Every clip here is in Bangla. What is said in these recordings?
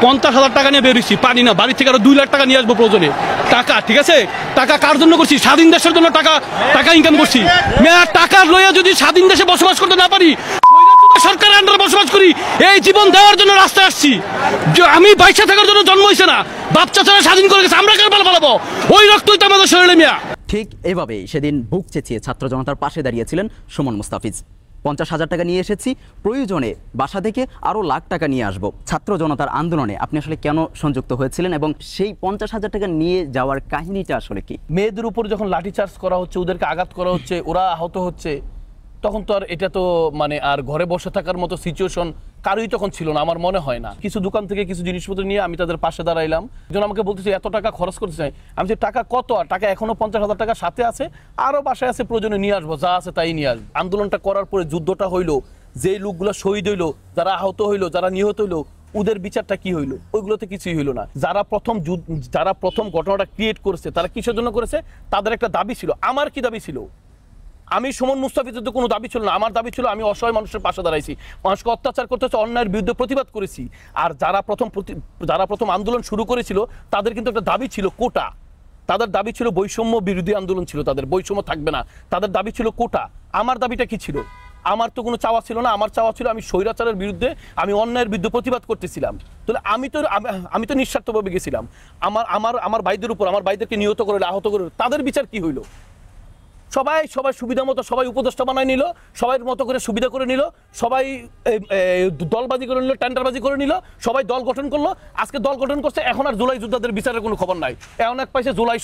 50,000 টাকা নিয়ে বেরিয়েছি, পানি না, বাড়ি থেকে আরো 2 লাখ টাকা নিয়ে আসবো প্রয়োজনে। টাকা, ঠিক আছে, টাকা কার জন্য করছি? স্বাধীন দেশের জন্য টাকা ইনকাম করছি। টাকা লইয়া যদি স্বাধীন দেশে বসবাস করতে না পারি, সরকারের আন্ডারে বসবাস করি, এই জীবন দেওয়ার জন্য রাস্তায় আসছি। আমি বাইচা থাকার জন্য জন্ম হয়েছে না, বাপ চাচারা স্বাধীন করে গেছে, আমরা কার পালাবো? ওই রক্তই তো আমাদের শরীরে মিয়া। ঠিক এভাবেই সেদিন বুক চেঁচিয়ে ছাত্র জনতার পাশে দাঁড়িয়েছিলেন সুমন মুস্তাফিজ। 50,000 টাকা নিয়ে এসেছি, প্রয়োজনে বাসা থেকে আরও লাখ টাকা নিয়ে আসবো। ছাত্র জনতার আন্দোলনে আপনি আসলে কেন সংযুক্ত হয়েছিলেন এবং সেই 50,000 টাকা নিয়ে যাওয়ার কাহিনীটা আসলে কি? মেয়েদের উপর যখন লাঠিচার্জ করা হচ্ছে, ওদেরকে আঘাত করা হচ্ছে, ওরা আহত হচ্ছে, তখন তো আর এটা তো মানে আর ঘরে বসে থাকার মতো সিচুয়েশন কারোই তখন ছিল না, আমার মনে হয় না। কিছু দোকান থেকে কিছু জিনিসপত্র নিয়ে আমি তাদের পাশে দাঁড়াইলাম। একজন আমাকে বলতেছে এত টাকা খরচ করতে চাই। আমি যে টাকা কত? আর টাকা এখনো 50,000 টাকা সাথে আছে, আরো বাসায় আছে, প্রয়োজনে নিয়ে আসবো, যা আছে তাই নিয়ে আসবো। আন্দোলনটা করার পরে যুদ্ধটা হইলো, যেই লোকগুলো শহীদ হইলো, যারা আহত হইলো, যারা নিহত হইলো, ওদের বিচারটা কি হইলো? ওইগুলোতে কিছুই হইলো না। যারা প্রথম ঘটনাটা ক্রিয়েট করেছে, তারা কিসের জন্য করেছে? তাদের একটা দাবি ছিল। আমার কি দাবি ছিল? আমি সুমন মুস্তাফিজের তো কোনো দাবি ছিল না। আমার দাবি ছিল আমি অসহায় মানুষের পাশে দাঁড়াইছি, মানুষকে অত্যাচার করতেছে, অন্যায়ের বিরুদ্ধে প্রতিবাদ করেছি। আর যারা প্রথম আন্দোলন শুরু করেছিল, তাদের কিন্তু একটা দাবি ছিল কোটা। তাদের দাবি ছিল বৈষম্য বিরোধী আন্দোলন ছিল, তাদের বৈষম্য থাকবে না, তাদের দাবি ছিল কোটা। আমার দাবিটা কি ছিল? আমার তো কোনো চাওয়া ছিল না। আমার চাওয়া ছিল আমি স্বৈরাচারের বিরুদ্ধে, আমি অন্যায়ের বিরুদ্ধে প্রতিবাদ করতেছিলাম। তাহলে আমি তো নিঃস্বার্থভাবে গেছিলাম। আমার ভাইদের উপর, আমার ভাইদেরকে নিহত করে, আহত করে, তাদের বিচার কি হইলো? সবাই সুবিধা মতো সবাই উপদেষ্টা বানায় নিল, সবাই মতো করে সুবিধা করে নিল, সবাই দলবাজি করে নিল, টেন্ডারবাজি করে নিল, সবাই দল গঠন করলো। আজকে দল গঠন করছে, এখন আর জুলাই যোদ্ধাদের বিচারের কোনো খবর নাই। এখন এক পাইছে জুলাই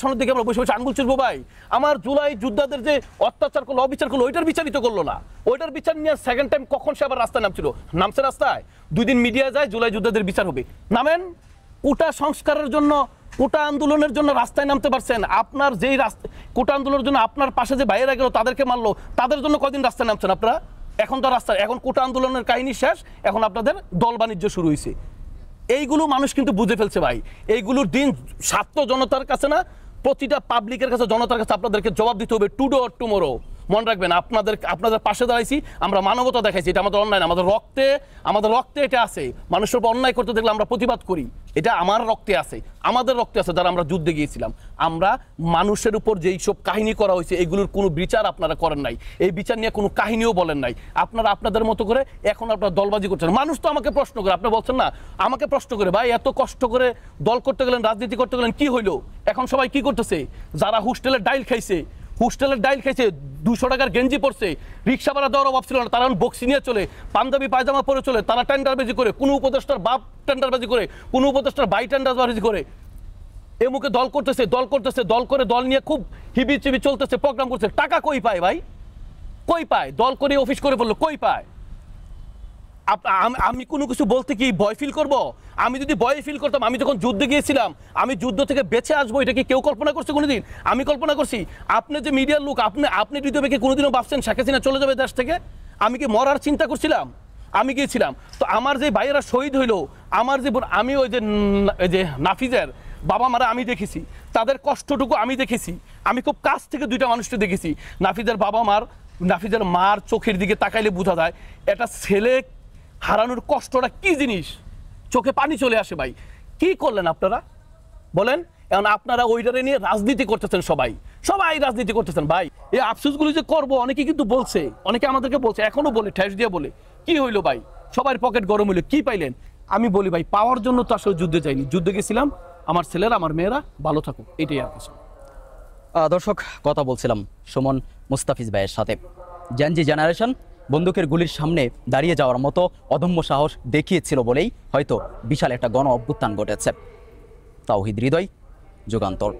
সনদ দেখে আমরা বসে বসে আঙ্গুল চুলবো। ভাই, আমার জুলাই যোদ্ধাদের যে অত্যাচার করলো, অবিচার করলো, ওইটার বিচারিত করলো না। ওইটার বিচার নিয়ে সেকেন্ড টাইম কখন সে আবার রাস্তায় নামছে রাস্তায়। 2 দিন মিডিয়া যায়, জুলাই যোদ্ধাদের বিচার হবে। নামেন, কোটা সংস্কারের জন্য, কোটা আন্দোলনের জন্য রাস্তায় নামতে পারছেন। আপনার যেই কোটা আন্দোলনের জন্য আপনার পাশে যে বাইরে গেল, তাদেরকে মারলো, তাদের জন্য কদিন রাস্তায় নামছেন আপনারা? এখন তো রাস্তায়, এখন কোটা আন্দোলনের কাহিনী শেষ, এখন আপনাদের দল বাণিজ্য শুরু হয়েছে। এইগুলো মানুষ কিন্তু বুঝে ফেলছে ভাই। এইগুলোর দিন ছাত্র জনতার কাছে না, প্রতিটা পাবলিকের কাছে, জনতার কাছে আপনাদেরকে জবাব দিতে হবে, টুডে অর টুমরো। মনে রাখবেন, আপনাদের পাশে দাঁড়াইছি, আমরা মানবতা দেখাইছি। এটা আমাদের অন্যায় না, আমাদের রক্তে এটা আছে। মানুষের উপর অন্যায় করতে দেখলে আমরা প্রতিবাদ করি, এটা আমার রক্তে আছে, আমাদের রক্তে আছে, যারা আমরা যুদ্ধে গিয়েছিলাম। আমরা মানুষের উপর যেই সব কাহিনী করা হয়েছে, এগুলোর কোনো বিচার আপনারা করেন নাই, এই বিচার নিয়ে কোনো কাহিনীও বলেন নাই। আপনারা আপনাদের মতো করে এখন আপনারা দলবাজি করছেন। মানুষ তো আমাকে প্রশ্ন করে, আপনি বলছেন না, আমাকে প্রশ্ন করে, ভাই এত কষ্ট করে দল করতে গেলেন, রাজনীতি করতে গেলেন, কি হইলো? এখন সবাই কি করতেছে? যারা হোস্টেলের ডাইল খাইছে, 200 টাকার গেঞ্জি পরছে, রিক্সা ভাড়া দেওয়ার অভাব ছিল না, তারা বক্সি নিয়ে চলে, পাঞ্জাবি পায়জামা পরে চলে, তারা টেন্ডারবাজি করে, কোনো উপদেষ্টার বাপ টেন্ডারবাজি করে, কোনো উপদেষ্টার ভাই টেন্ডারবাজি করে, এ মুখে দল করতেছে, দল করে দল নিয়ে খুব হিবি চিবি চলতেছে, প্রোগ্রাম করছে। টাকা কই পায় ভাই? কই পায়? দল করে অফিস করে বললো, কই পায়? আমি কোনো কিছু বলতে কি ভয় ফিল করব? আমি যদি ভয় ফিল করতাম, আমি যখন যুদ্ধে গিয়েছিলাম, আমি যুদ্ধ থেকে বেঁচে আসবো, এটা কি কেউ কল্পনা করছে কোনোদিন? আমি কল্পনা করছি? আপনি যে মিডিয়ার লোক, আপনি হৃদয় কি কোনোদিনও ভাবছেন শেখ হাসিনা চলে যাবে দেশ থেকে? আমি কি মরার চিন্তা করছিলাম? আমি গিয়েছিলাম তো আমার যে ভাইয়েরা শহীদ হইলো, আমার যে আমি ওই যে নাফিজের বাবা মারা আমি দেখেছি, তাদের কষ্টটুকু আমি দেখেছি। আমি খুব কাছ থেকে 2টা মানুষকে দেখেছি। নাফিজের মার চোখের দিকে তাকাইলে বোঝা যায় এটা ছেলে হারানোর কষ্টটা কি জিনিস, চোখে পানি চলে আসে। ভাই, কি করলেন আপনারা বলেন? এখন আপনারা ওইটারে নিয়ে রাজনীতি করতেছেন, সবাই রাজনীতি করতেছেন। ভাই, এই আফসোসগুলো যে করবো, অনেকে কিন্তু বলছে, অনেকে আমাদেরকে বলছে, এখনো বলে, ঠেস দিয়ে বলে, কি হইলো ভাই? সবার পকেট গরম হইলো, কি পাইলেন? আমি বলি ভাই, পাওয়ার জন্য তো আসলে যুদ্ধে যাইনি, যুদ্ধে গেছিলাম আমার ছেলেরা, আমার মেয়েরা ভালো থাকুক, এটাই আর কিছু। দর্শক, কথা বলছিলাম সুমন মুস্তাফিজ ভাইয়ের সাথে। জেনজি জেনারেশন বন্দুকের গুলির সামনে দাঁড়িয়ে যাওয়ার মতো অদম্য সাহস দেখিয়েছিল বলেই হয়তো বিশাল একটা গণ অভ্যুত্থান ঘটেছে। তাওহিদ হৃদয়, যুগান্তর।